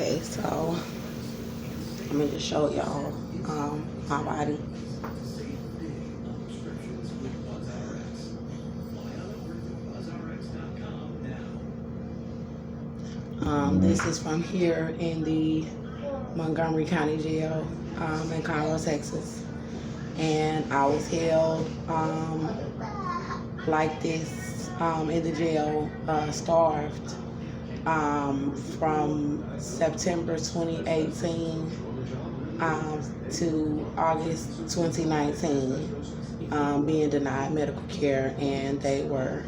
Okay, so I'm gonna just show y'all my body. This is from here in the Montgomery County Jail in Conroe, Texas. And I was held like this in the jail, starved, from September 2018 to August 2019, being denied medical care, and they were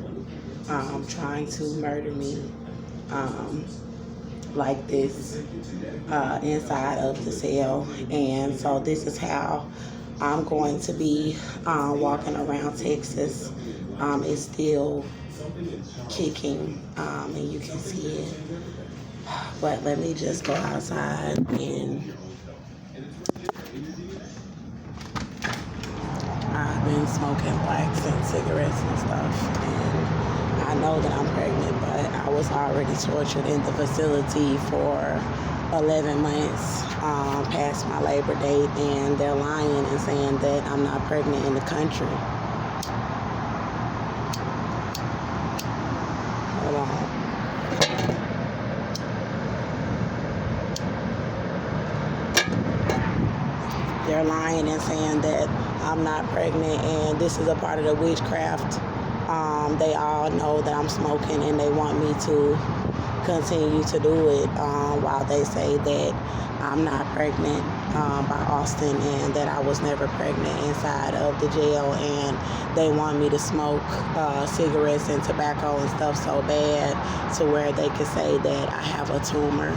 trying to murder me like this inside of the cell. And so this is how I'm going to be walking around Texas. It's still kicking, and you can see it. But let me just go outside, and I've been smoking blacks and cigarettes and stuff, and I know that I'm pregnant, but I was already tortured in the facility for 11 months past my labor date, and they're lying and saying that I'm not pregnant in the country. Hold on. They're lying and saying that I'm not pregnant, and this is a part of the witchcraft. They all know that I'm smoking, and they want me to continue to do it while they say that I'm not pregnant by Austin, and that I was never pregnant inside of the jail, and they want me to smoke cigarettes and tobacco and stuff so bad to where they can say that I have a tumor.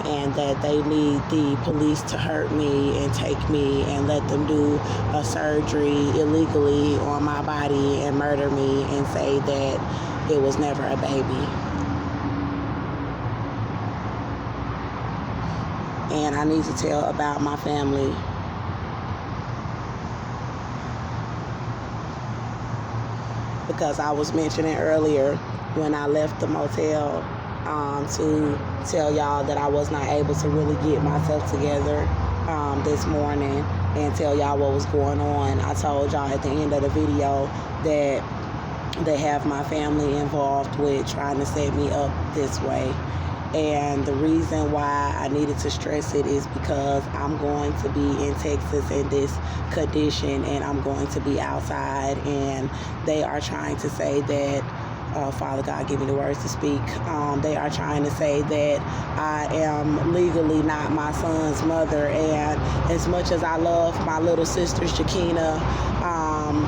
And that they need the police to hurt me and take me and let them do a surgery illegally on my body and murder me and say that it was never a baby. And I need to tell about my family. Because I was mentioning earlier when I left the motel to tell y'all that I was not able to really get myself together this morning and tell y'all what was going on. I told y'all at the end of the video that they have my family involved with trying to set me up this way. And the reason why I needed to stress it is because I'm going to be in Texas in this condition, and I'm going to be outside, and they are trying to say that Father God, give me the words to speak. They are trying to say that I am legally not my son's mother, and as much as I love my little sister Shakina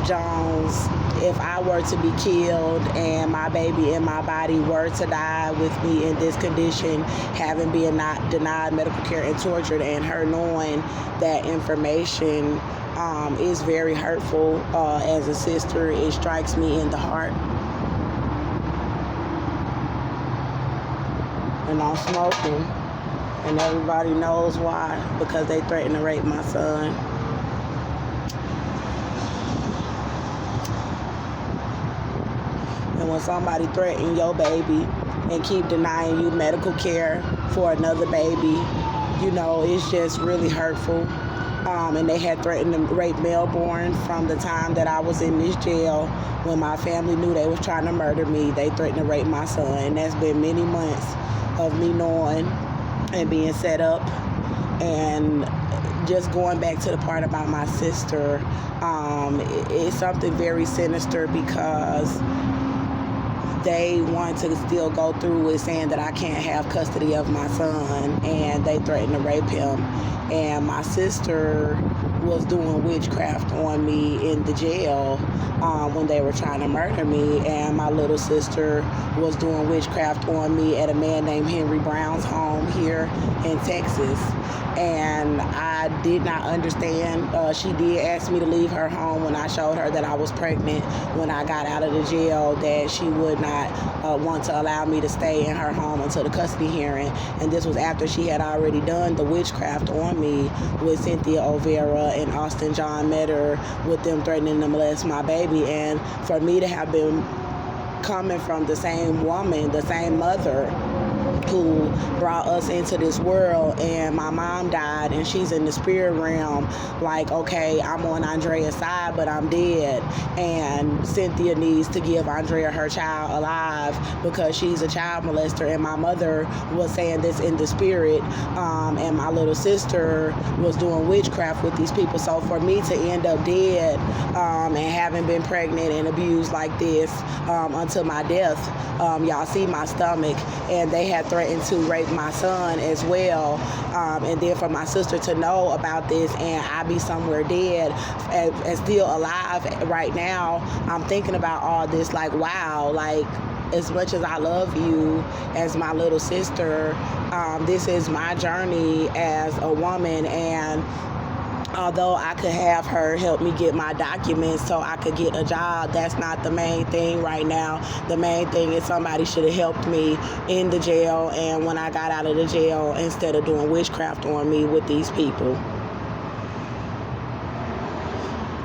Jones, if I were to be killed and my baby in my body were to die with me in this condition, having been not denied medical care and tortured, and her knowing that information is very hurtful as a sister, it strikes me in the heart. And I'm smoking, and everybody knows why, because they threatened to rape my son. And when somebody threaten your baby and keep denying you medical care for another baby, you know, it's just really hurtful. And they had threatened to rape Melbourne from the time that I was in this jail. When my family knew they was trying to murder me, they threatened to rape my son. And that's been many months of me knowing and being set up. And just going back to the part about my sister, it's something very sinister, because they want to still go through with saying that I can't have custody of my son, and they threatened to rape him. And my sister was doing witchcraft on me in the jail when they were trying to murder me, and my little sister was doing witchcraft on me at a man named Henry Brown's home here in Texas. And I did not understand. She did ask me to leave her home when I showed her that I was pregnant when I got out of the jail, that she would not want to allow me to stay in her home until the custody hearing. And this was after she had already done the witchcraft on me with Cynthia O'Vera and Austin John Metter, with them threatening to molest my baby. And for me to have been coming from the same woman, the same mother, who brought us into this world, and my mom died, and she's in the spirit realm, like, okay, I'm on Andrea's side, but I'm dead, and Cynthia needs to give Andrea her child alive because she's a child molester, and my mother was saying this in the spirit, and my little sister was doing witchcraft with these people. So for me to end up dead, and having been pregnant and abused like this until my death, y'all see my stomach, and they had threatened to rape my son as well, and then for my sister to know about this and I be somewhere dead and still alive right now, I'm thinking about all this, like, wow, like, as much as I love you as my little sister, this is my journey as a woman, and although I could have her help me get my documents so I could get a job, that's not the main thing right now. The main thing is somebody should have helped me in the jail, and when I got out of the jail, instead of doing witchcraft on me with these people.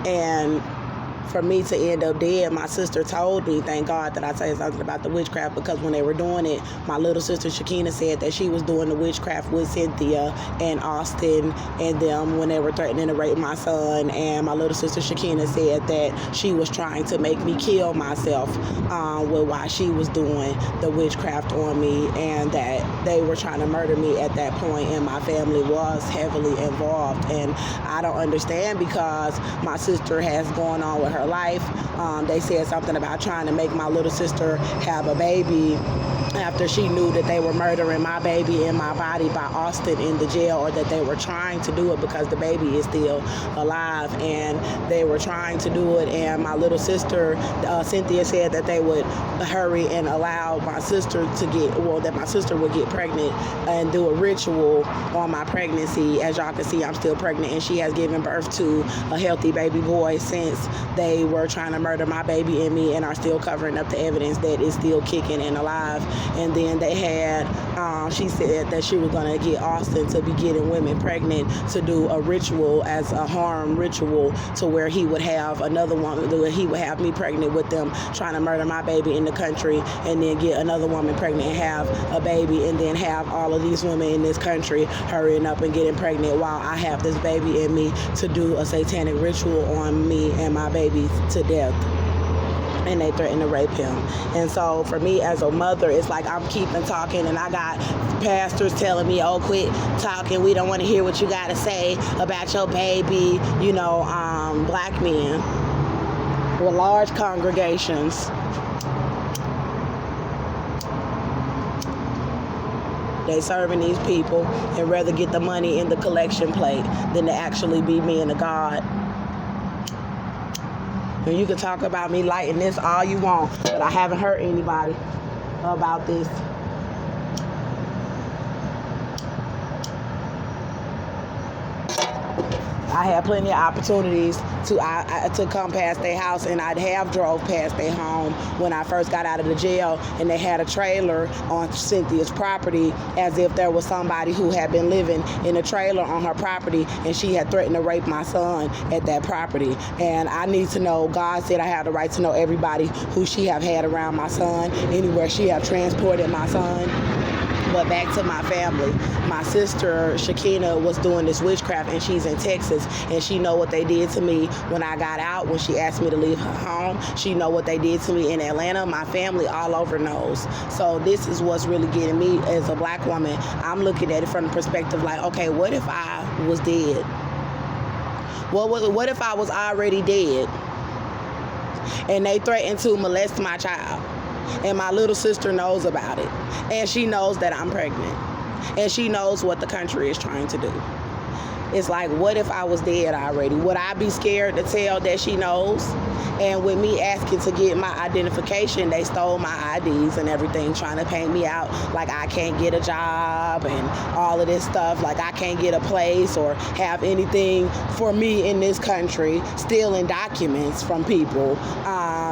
And for me to end up dead, my sister told me, thank God that I said something about the witchcraft, because when they were doing it, my little sister Shakina said that she was doing the witchcraft with Cynthia and Austin and them when they were threatening to rape my son, and my little sister Shakina said that she was trying to make me kill myself with why she was doing the witchcraft on me, and that they were trying to murder me at that point, and my family was heavily involved. And I don't understand, because my sister has gone on with her life. They said something about trying to make my little sister have a baby after she knew that they were murdering my baby in my body by Austin in the jail, or that they were trying to do it because the baby is still alive, and they were trying to do it. And my little sister, Cynthia, said that they would hurry and allow my sister to that my sister would get pregnant and do a ritual on my pregnancy. As y'all can see, I'm still pregnant, and she has given birth to a healthy baby boy since they were trying to murder my baby and me, and are still covering up the evidence that is still kicking and alive. And then they had, she said that she was going to get Austin to be getting women pregnant to do a ritual as a harm ritual, to where he would have another woman, he would have me pregnant with them trying to murder my baby in the country, and then get another woman pregnant and have a baby, and then have all of these women in this country hurrying up and getting pregnant while I have this baby in me to do a satanic ritual on me and my baby to death. And they threatened to rape him. And so for me as a mother, it's like I'm keeping talking, and I got pastors telling me, oh, quit talking, we don't want to hear what you got to say about your baby, black men with large congregations. They serving these people and rather get the money in the collection plate than to actually be men of God. And you can talk about me lighting this all you want, but I haven't hurt anybody about this. I had plenty of opportunities to come past their house, and I'd have drove past their home when I first got out of the jail, and they had a trailer on Cynthia's property, as if there was somebody who had been living in a trailer on her property, and she had threatened to rape my son at that property. And I need to know, God said I have the right to know everybody who she have had around my son, anywhere she have transported my son. But back to my family, my sister Shakina was doing this witchcraft, and she's in Texas, and she know what they did to me when I got out, when she asked me to leave her home. She know what they did to me in Atlanta. My family all over knows. So this is what's really getting me as a black woman. I'm looking at it from the perspective like, okay, what if I was dead? What if I was already dead and they threatened to molest my child? And my little sister knows about it. And she knows that I'm pregnant. And she knows what the country is trying to do. It's like, what if I was dead already? Would I be scared to tell that she knows? And with me asking to get my identification, they stole my IDs and everything, trying to paint me out like I can't get a job and all of this stuff, like I can't get a place or have anything for me in this country, stealing documents from people,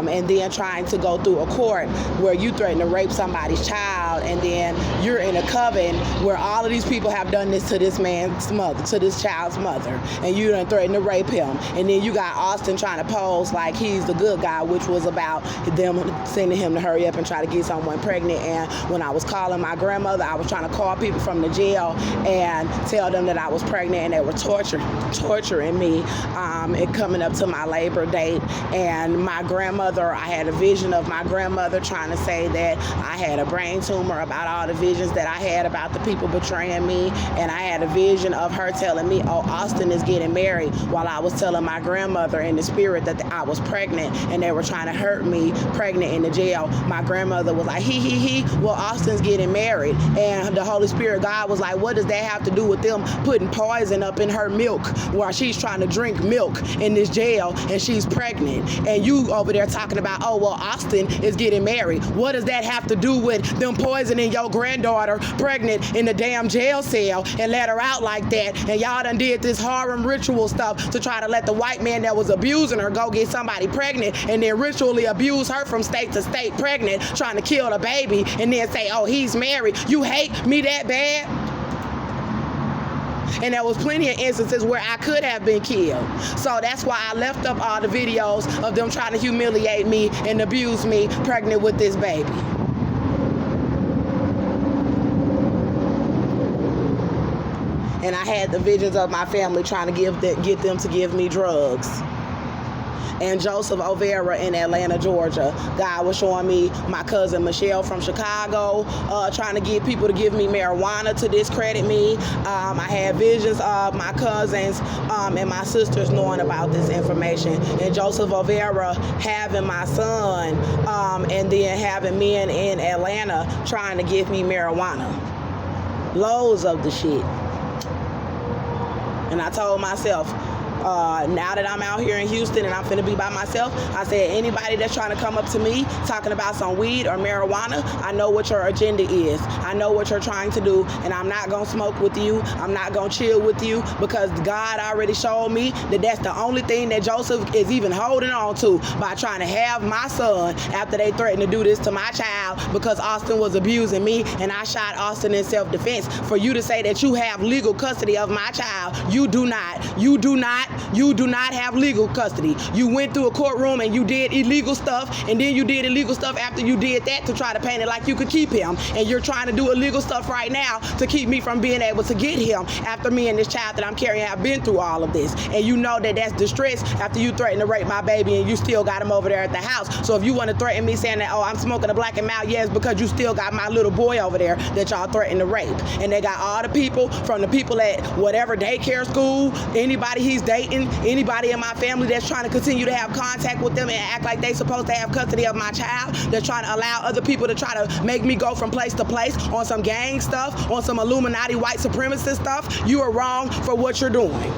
and then trying to go through a court where you threaten to rape somebody's child, and then you're in a coven where all of these people have done this to this man's mother, to this child's mother, and you done threatened to rape him. And then you got Austin trying to pose like he's the good guy, which was about them sending him to hurry up and try to get someone pregnant. And when I was calling my grandmother, I was trying to call people from the jail and tell them that I was pregnant, and they were torturing me and coming up to my labor date. And my grandmother, I had a vision of my grandmother trying to say that I had a brain tumor about all the visions that I had about the people betraying me. And I had a vision of her telling me, oh, Austin is getting married, while I was telling my grandmother in the spirit that I was pregnant and they were trying to hurt me pregnant in the jail. My grandmother was like, well, Austin's getting married. And the Holy Spirit, God was like, what does that have to do with them putting poison up in her milk while she's trying to drink milk in this jail and she's pregnant? And you over there talking about, oh, well, Austin is getting married. What does that have to do with them poisoning your granddaughter pregnant in the damn jail cell and let her out like that? And y'all done did this harem ritual stuff to try to let the white man that was abusing her go get somebody pregnant and then ritually abuse her from state to state pregnant, trying to kill the baby, and then say, oh, he's married. You hate me that bad? And there was plenty of instances where I could have been killed. So that's why I left up all the videos of them trying to humiliate me and abuse me pregnant with this baby. And I had the visions of my family trying to get them to give me drugs. And Joseph Overa in Atlanta, Georgia, God was showing me my cousin Michelle from Chicago, trying to get people to give me marijuana to discredit me. I had visions of my cousins and my sisters knowing about this information. And Joseph Overa having my son and then having men in Atlanta trying to give me marijuana. Loads of the shit. And I told myself, now that I'm out here in Houston and I'm finna be by myself, I said, anybody that's trying to come up to me talking about some weed or marijuana, I know what your agenda is. I know what you're trying to do, and I'm not gonna smoke with you. I'm not gonna chill with you, because God already showed me that that's the only thing that Joseph is even holding on to by trying to have my son after they threatened to do this to my child because Austin was abusing me and I shot Austin in self-defense. For you to say that you have legal custody of my child, you do not. You do not have legal custody. You went through a courtroom and you did illegal stuff, and then you did illegal stuff after you did that to try to paint it like you could keep him. And you're trying to do illegal stuff right now to keep me from being able to get him after me and this child that I'm carrying have been through all of this. And you know that that's distress after you threatened to rape my baby and you still got him over there at the house. So if you want to threaten me saying that, oh, I'm smoking a black and mild, yes, because you still got my little boy over there that y'all threatened to rape. And they got all the people, from the people at whatever daycare school, anybody he's dating, anybody in my family that's trying to continue to have contact with them and act like they supposed to have custody of my child. They're trying to allow other people to try to make me go from place to place on some gang stuff, on some Illuminati white supremacist stuff. You are wrong for what you're doing.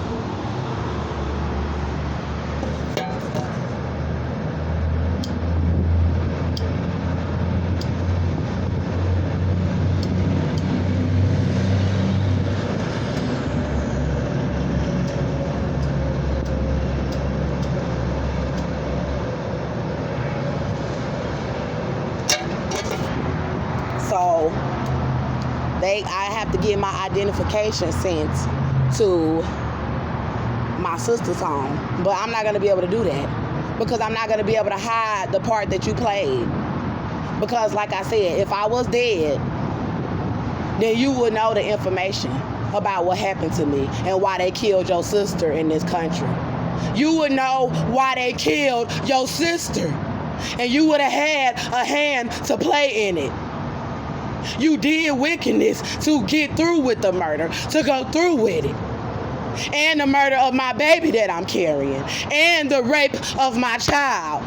So I have to get my identification sent to my sister's home. But I'm not going to be able to do that because I'm not going to be able to hide the part that you played. Because like I said, if I was dead, then you would know the information about what happened to me and why they killed your sister in this country. You would know why they killed your sister, and you would have had a hand to play in it. You did wickedness to get through with the murder, to go through with it. And the murder of my baby that I'm carrying. And the rape of my child.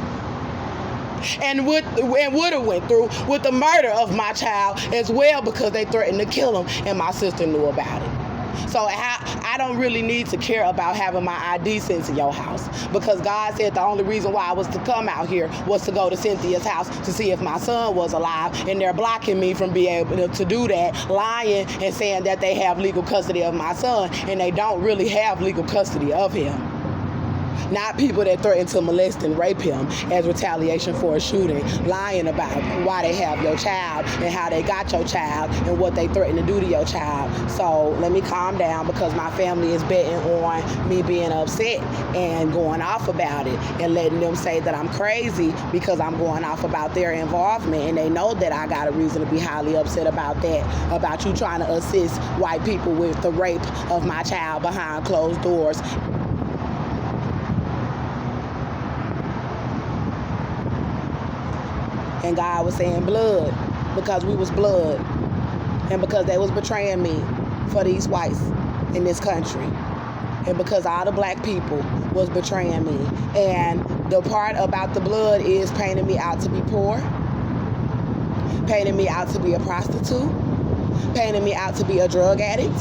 And would have went through with the murder of my child as well, because they threatened to kill him and my sister knew about it. So I don't really need to care about having my ID sent to your house, because God said the only reason why I was to come out here was to go to Cynthia's house to see if my son was alive, and they're blocking me from being able to do that, lying and saying that they have legal custody of my son, and they don't really have legal custody of him. not people that threaten to molest and rape him as retaliation for a shooting, lying about why they have your child and how they got your child and what they threaten to do to your child. So let me calm down, because my family is betting on me being upset and going off about it and letting them say that I'm crazy because I'm going off about their involvement, and they know that I got a reason to be highly upset about that, about you trying to assist white people with the rape of my child behind closed doors. And God was saying blood, because we was blood, and because they was betraying me for these whites in this country, and because all the black people was betraying me. And the part about the blood is painting me out to be poor, painting me out to be a prostitute, painting me out to be a drug addict,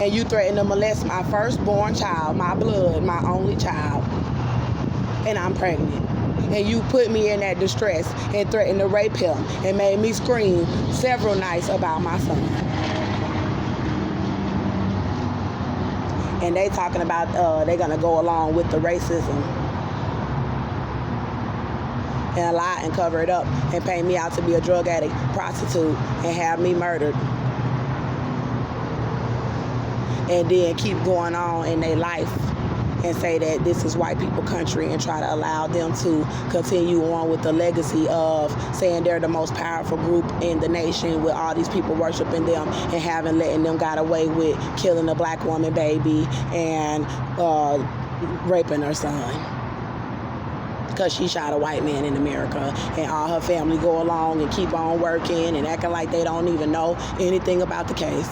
and you threaten to molest my firstborn child, my blood, my only child, and I'm pregnant. And you put me in that distress and threatened to rape him and made me scream several nights about my son. And they talking about they're gonna go along with the racism and lie and cover it up and paint me out to be a drug addict, prostitute, and have me murdered. And then keep going on in their life and say that this is white people country and try to allow them to continue on with the legacy of saying they're the most powerful group in the nation, with all these people worshiping them and letting them got away with killing a black woman baby and raping her son because she shot a white man in America, and all her family go along and keep on working and acting like they don't even know anything about the case.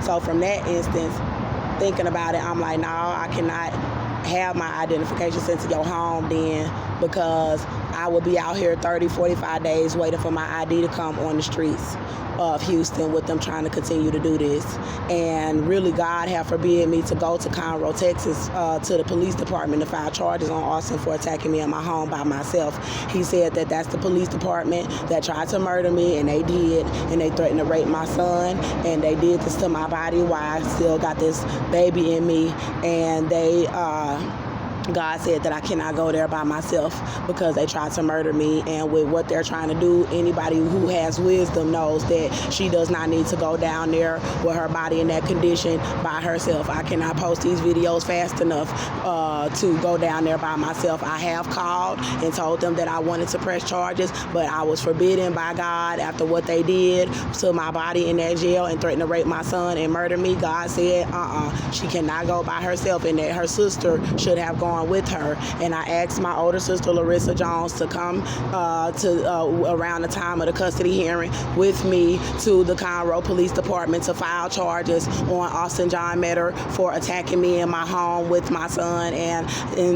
So from that instance, thinking about it, I'm like, no, I cannot have my identification sent to your home then, because I will be out here 30, 45 days waiting for my ID to come on the streets of Houston with them trying to continue to do this. And really, God have forbid me to go to Conroe, Texas, to the police department to file charges on Austin for attacking me in my home by myself. He said that that's the police department that tried to murder me, and they did, and they threatened to rape my son, and they did this to my body while I still got this baby in me, and they God said that I cannot go there by myself because they tried to murder me, and with what they're trying to do, anybody who has wisdom knows that she does not need to go down there with her body in that condition by herself. I cannot post these videos fast enough to go down there by myself. I have called and told them that I wanted to press charges, but I was forbidden by God after what they did to my body in that jail and threatened to rape my son and murder me. God said, she cannot go by herself, and that her sister should have gone with her. And I asked my older sister Larissa Jones to come around the time of the custody hearing with me to the Conroe Police Department to file charges on Austin John Metter for attacking me in my home with my son, and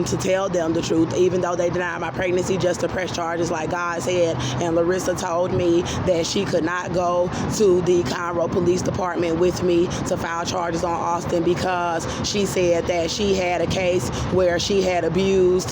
to tell them the truth, even though they denied my pregnancy, just to press charges like God said. And Larissa told me that she could not go to the Conroe Police Department with me to file charges on Austin because she said that she had a case where she had abused,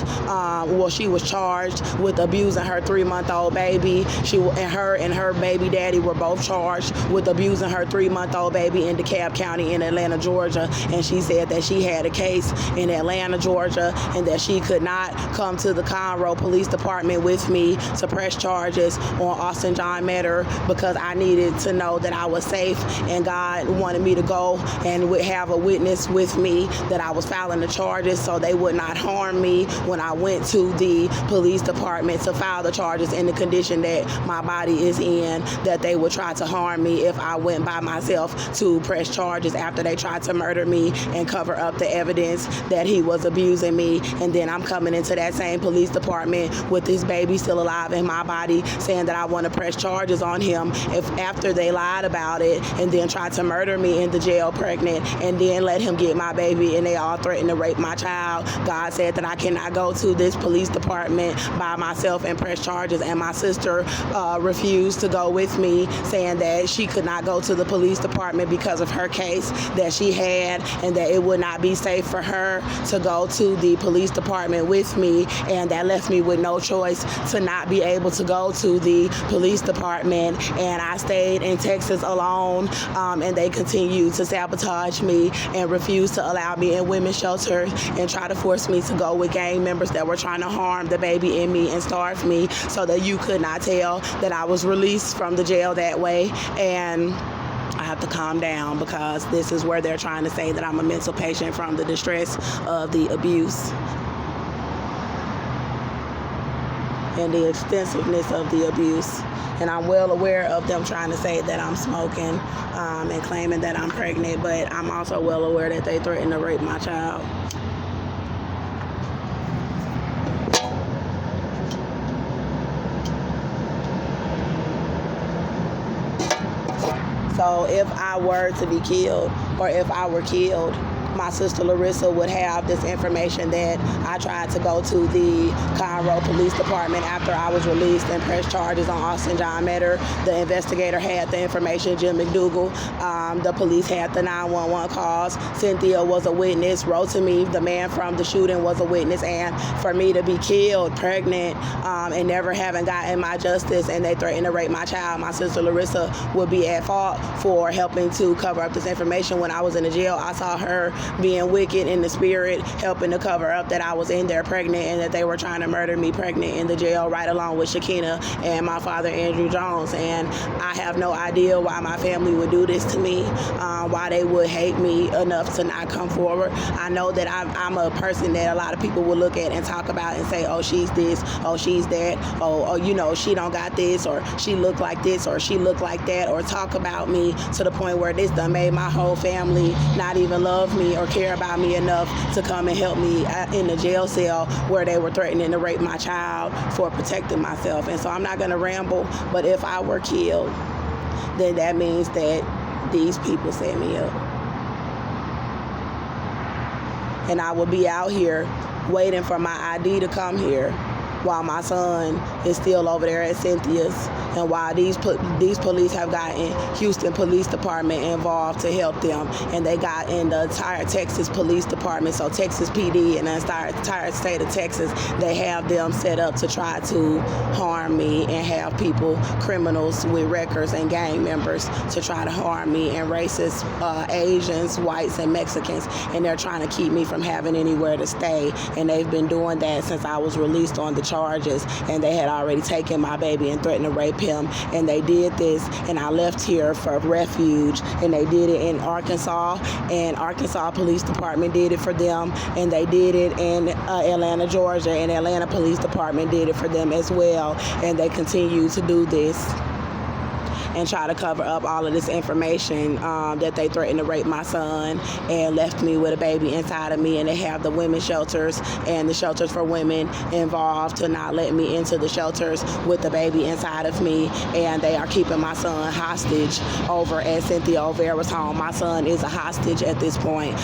she was charged with abusing her 3-month-old baby. Her and her baby daddy were both charged with abusing her 3-month-old baby in DeKalb County in Atlanta, Georgia. And she said that she had a case in Atlanta, Georgia, and that she could not come to the Conroe Police Department with me to press charges on Austin John Metter because I needed to know that I was safe, and God wanted me to go and have a witness with me that I was filing the charges so they would not harm me when I went to the police department to file the charges in the condition that my body is in, that they would try to harm me if I went by myself to press charges after they tried to murder me and cover up the evidence that he was abusing me. And then I'm coming into that same police department with this baby still alive in my body saying that I want to press charges on him after they lied about it and then tried to murder me in the jail pregnant and then let him get my baby, and they all threatened to rape my child. God God said that I cannot go to this police department by myself and press charges, and my sister refused to go with me, saying that she could not go to the police department because of her case that she had, and that it would not be safe for her to go to the police department with me, and that left me with no choice to not be able to go to the police department. And I stayed in Texas alone, and they continued to sabotage me and refuse to allow me in women's shelters and try to force me to go with gang members that were trying to harm the baby in me and starve me, so that you could not tell that I was released from the jail that way. And I have to calm down, because this is where they're trying to say that I'm a mental patient from the distress of the abuse and the extensiveness of the abuse. And I'm well aware of them trying to say that I'm smoking and claiming that I'm pregnant, but I'm also well aware that they threatened to rape my child. So if I were to be killed, or if I were killed, my sister Larissa would have this information that I tried to go to the Conroe Police Department after I was released and pressed charges on Austin John Metter. The investigator had the information, Jim McDougal. The police had the 911 calls. Cynthia was a witness. Rotimi, the man from the shooting, was a witness. And for me to be killed, pregnant, and never having gotten my justice, and they threatened to rape my child, my sister Larissa would be at fault for helping to cover up this information. When I was in the jail, I saw her being wicked in the spirit, helping to cover up that I was in there pregnant and that they were trying to murder me pregnant in the jail, right along with Shakina and my father, Andrew Jones. And I have no idea why my family would do this to me, why they would hate me enough to not come forward. I know that I'm a person that a lot of people will look at and talk about and say, oh, she's this, oh, she's that, oh, you know, she don't got this, or she look like this, or she look like that, or talk about me to the point where this done made my whole family not even love me or care about me enough to come and help me in the jail cell where they were threatening to rape my child for protecting myself. And so I'm not going to ramble, but if I were killed, then that means that these people set me up. And I would be out here waiting for my ID to come here while my son is still over there at Cynthia's, and while these police have gotten Houston Police Department involved to help them, and they got in the entire Texas Police Department, so Texas PD and the entire state of Texas, they have them set up to try to harm me and have people, criminals with records and gang members, to try to harm me, and racist Asians, whites, and Mexicans, and they're trying to keep me from having anywhere to stay, and they've been doing that since I was released on the charges, and they had already taken my baby and threatened to rape him, and they did this, and I left here for refuge, and they did it in Arkansas, and Arkansas Police Department did it for them, and they did it in Atlanta, Georgia, and Atlanta Police Department did it for them as well, and they continue to do this and try to cover up all of this information that they threatened to rape my son and left me with a baby inside of me. And they have the women's shelters and the shelters for women involved to not let me into the shelters with the baby inside of me. And they are keeping my son hostage over at Cynthia O'Vera's home. My son is a hostage at this point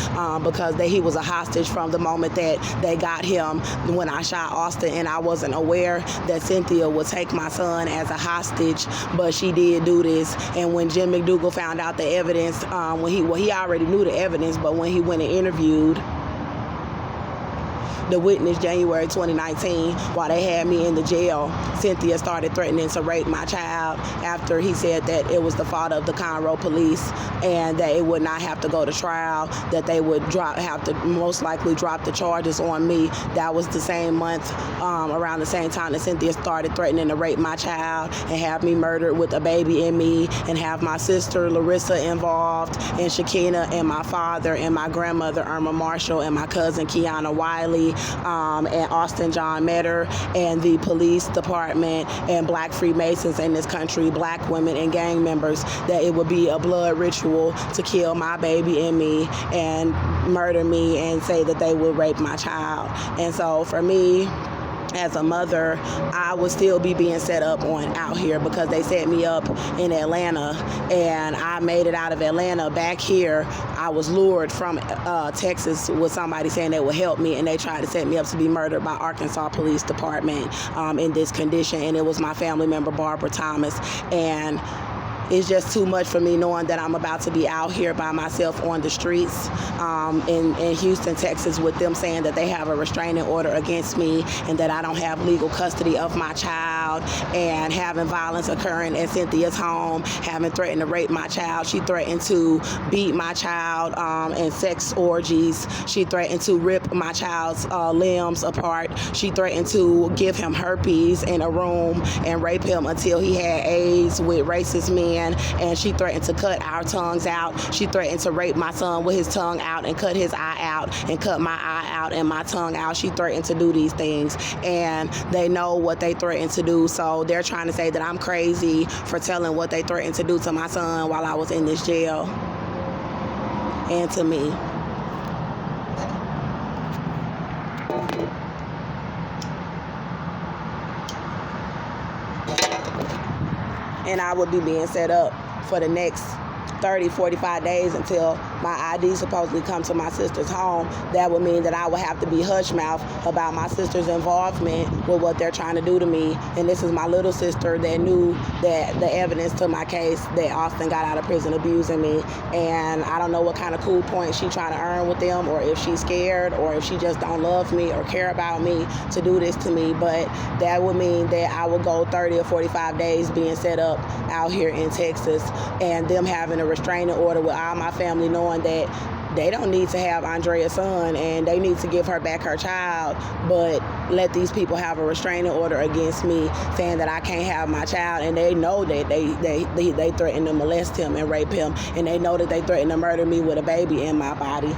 because he was a hostage from the moment that they got him when I shot Austin, and I wasn't aware that Cynthia would take my son as a hostage, but she did do this. And when Jim McDougal found out the evidence, he already knew the evidence, but when he went and interviewed the witness January 2019, while they had me in the jail, Cynthia started threatening to rape my child after he said that it was the fault of the Conroe police and that it would not have to go to trial, that they would have to most likely drop the charges on me. That was the same month, around the same time that Cynthia started threatening to rape my child and have me murdered with a baby in me, and have my sister Larissa involved, and Shakina, and my father, and my grandmother Irma Marshall, and my cousin Kiana Wiley, and Austin John Metter, and the police department, and black Freemasons in this country, black women and gang members, that it would be a blood ritual to kill my baby and me and murder me and say that they would rape my child. And so for me, as a mother, I would still be being set up on out here because they set me up in Atlanta, and I made it out of Atlanta back here. I was lured from Texas with somebody saying they would help me, and they tried to set me up to be murdered by Arkansas Police Department in this condition, and it was my family member, Barbara Thomas. And it's just too much for me knowing that I'm about to be out here by myself on the streets in Houston, Texas, with them saying that they have a restraining order against me and that I don't have legal custody of my child, and having violence occurring at Cynthia's home, having threatened to rape my child. She threatened to beat my child in sex orgies. She threatened to rip my child's limbs apart. She threatened to give him herpes in a room and rape him until he had AIDS with racist men. And she threatened to cut our tongues out. She threatened to rape my son with his tongue out and cut his eye out and cut my eye out and my tongue out. She threatened to do these things, and they know what they threatened to do. So they're trying to say that I'm crazy for telling what they threatened to do to my son while I was in this jail and to me. And I would be being set up for the next 30, 45 days until my ID supposedly comes to my sister's home. That would mean that I would have to be hush-mouth about my sister's involvement with what they're trying to do to me. And this is my little sister that knew that the evidence to my case that Austin got out of prison abusing me. And I don't know what kind of cool points she's trying to earn with them, or if she's scared, or if she just don't love me or care about me to do this to me. But that would mean that I would go 30 or 45 days being set up out here in Texas, and them having a restraining order with all my family knowing that they don't need to have Andrea's son and they need to give her back her child, but let these people have a restraining order against me saying that I can't have my child. And they know that they threaten to molest him and rape him, and they know that they threaten to murder me with a baby in my body.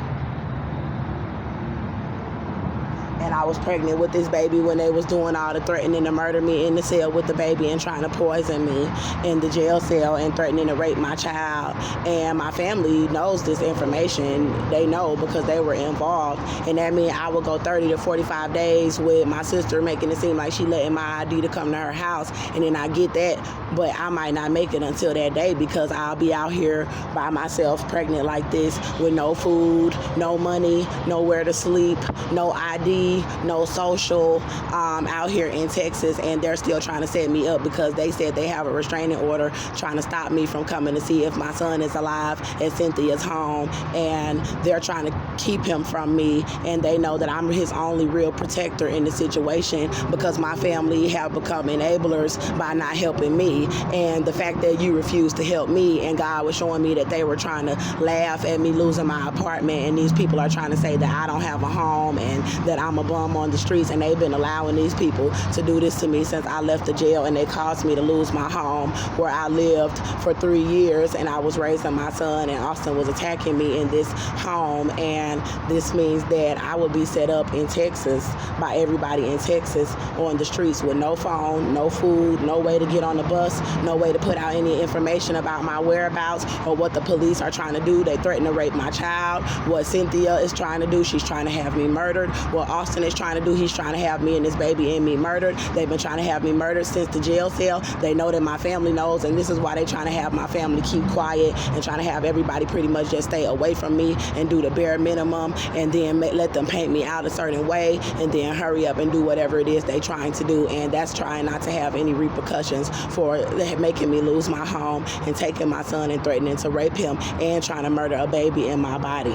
And I was pregnant with this baby when they was doing all the threatening to murder me in the cell with the baby and trying to poison me in the jail cell and threatening to rape my child. And my family knows this information. They know because they were involved. And that means I would go 30 to 45 days with my sister making it seem like she letting my ID to come to her house. And then I get that, but I might not make it until that day because I'll be out here by myself pregnant like this with no food, no money, nowhere to sleep, no ID, no social, out here in Texas. And they're still trying to set me up because they said they have a restraining order trying to stop me from coming to see if my son is alive at Cynthia's home, and they're trying to keep him from me. And they know that I'm his only real protector in the situation because my family have become enablers by not helping me. And the fact that you refused to help me, and God was showing me that they were trying to laugh at me losing my apartment, and these people are trying to say that I don't have a home and that I'm a bum on the streets, and they've been allowing these people to do this to me since I left the jail. And they caused me to lose my home where I lived for 3 years, and I was raising my son, and Austin was attacking me in this home. And this means that I will be set up in Texas by everybody in Texas on the streets with no phone, no food, no way to get on the bus, no way to put out any information about my whereabouts or what the police are trying to do. They threaten to rape my child. What Cynthia is trying to do, she's trying to have me murdered. What Austin is trying to do, he's trying to have me and this baby and me murdered. They've been trying to have me murdered since the jail cell. They know that my family knows, and this is why they're trying to have my family keep quiet and trying to have everybody pretty much just stay away from me and do the bare minimum, and then let them paint me out a certain way and then hurry up and do whatever it is they're trying to do. And that's trying not to have any repercussions for making me lose my home and taking my son and threatening to rape him and trying to murder a baby in my body.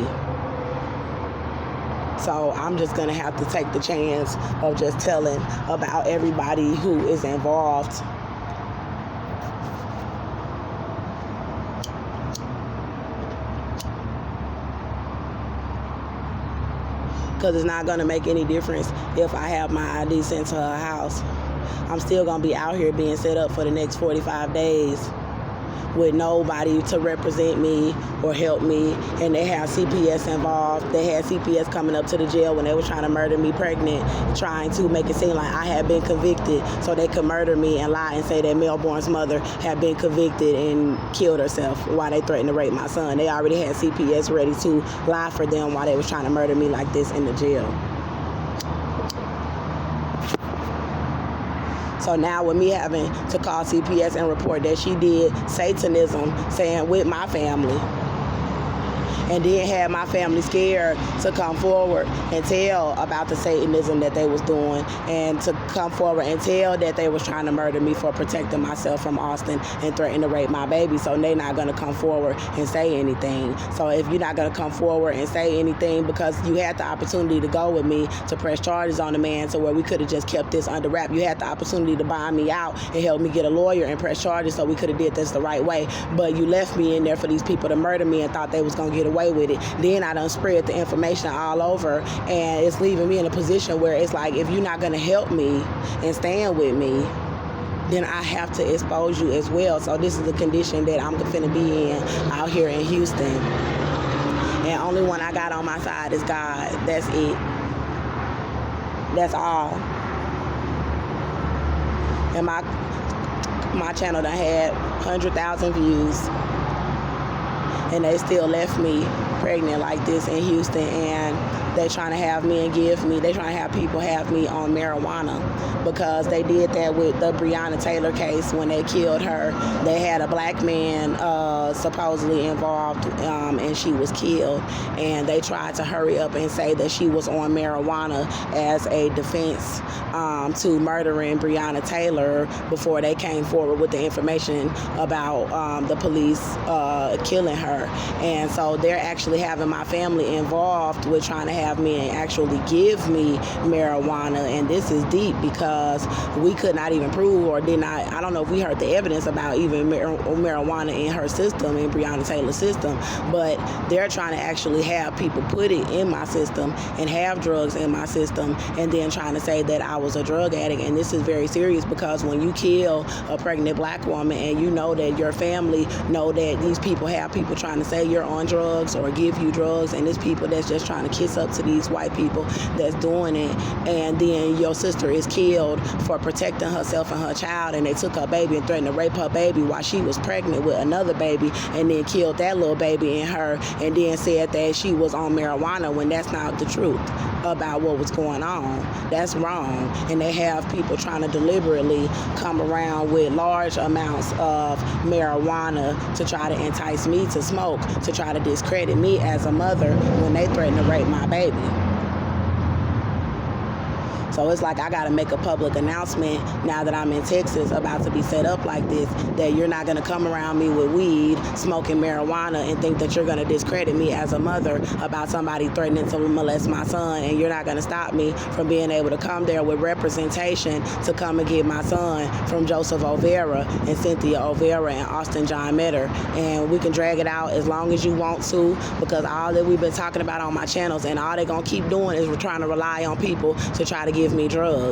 So I'm just going to have to take the chance of just telling about everybody who is involved. Because it's not going to make any difference if I have my ID sent to her house. I'm still going to be out here being set up for the next 45 days with nobody to represent me or help me. And they have CPS involved. They had CPS coming up to the jail when they were trying to murder me pregnant, trying to make it seem like I had been convicted so they could murder me and lie and say that Melbourne's mother had been convicted and killed herself while they threatened to rape my son. They already had CPS ready to lie for them while they was trying to murder me like this in the jail. So now with me having to call CPS and report that she did Satanism, saying with my family, and then had my family scared to come forward and tell about the Satanism that they was doing, and to come forward and tell that they was trying to murder me for protecting myself from Austin and threatening to rape my baby. So they not going to come forward and say anything. So if you're not going to come forward and say anything, because you had the opportunity to go with me to press charges on the man to where we could have just kept this under wrap. You had the opportunity to buy me out and help me get a lawyer and press charges so we could have did this the right way. But you left me in there for these people to murder me and thought they was going to get away with it. Then I done spread the information all over, and it's leaving me in a position where it's like, if you're not going to help me and stand with me, then I have to expose you as well. So this is the condition that I'm finna be in out here in Houston. And only one I got on my side is God. That's it. That's all. And my channel done had 100,000 views, and they still left me pregnant like this in Houston, and they trying to have me and they trying to have people have me on marijuana, because they did that with the Breonna Taylor case when they killed her. They had a black man supposedly involved, and she was killed, and they tried to hurry up and say that she was on marijuana as a defense to murdering Breonna Taylor before they came forward with the information about the police killing her. And so they're actually having my family involved with trying to have me and actually give me marijuana. And this is deep, because we could not even prove, or did not, I don't know if we heard the evidence about even marijuana in her system, in Breonna Taylor's system, but they're trying to actually have people put it in my system and have drugs in my system, and then trying to say that I was a drug addict. And this is very serious, because when you kill a pregnant black woman and you know that your family know that these people have people trying to say you're on drugs or give you drugs, and there's people that's just trying to kiss up to these white people that's doing it, and then your sister is killed for protecting herself and her child, and they took her baby and threatened to rape her baby while she was pregnant with another baby, and then killed that little baby in her, and then said that she was on marijuana, when that's not the truth about what was going on. That's wrong. And they have people trying to deliberately come around with large amounts of marijuana to try to entice me to smoke, to try to discredit me as a mother when they threaten to rape my baby. So it's like I got to make a public announcement now that I'm in Texas, about to be set up like this, that you're not going to come around me with weed, smoking marijuana, and think that you're going to discredit me as a mother about somebody threatening to molest my son. And you're not going to stop me from being able to come there with representation to come and get my son from Joseph Overa and Cynthia Overa and Austin John Metter. And we can drag it out as long as you want to, because all that we've been talking about on my channels, and all they're going to keep doing is we're trying to rely on people to try to give me drugs.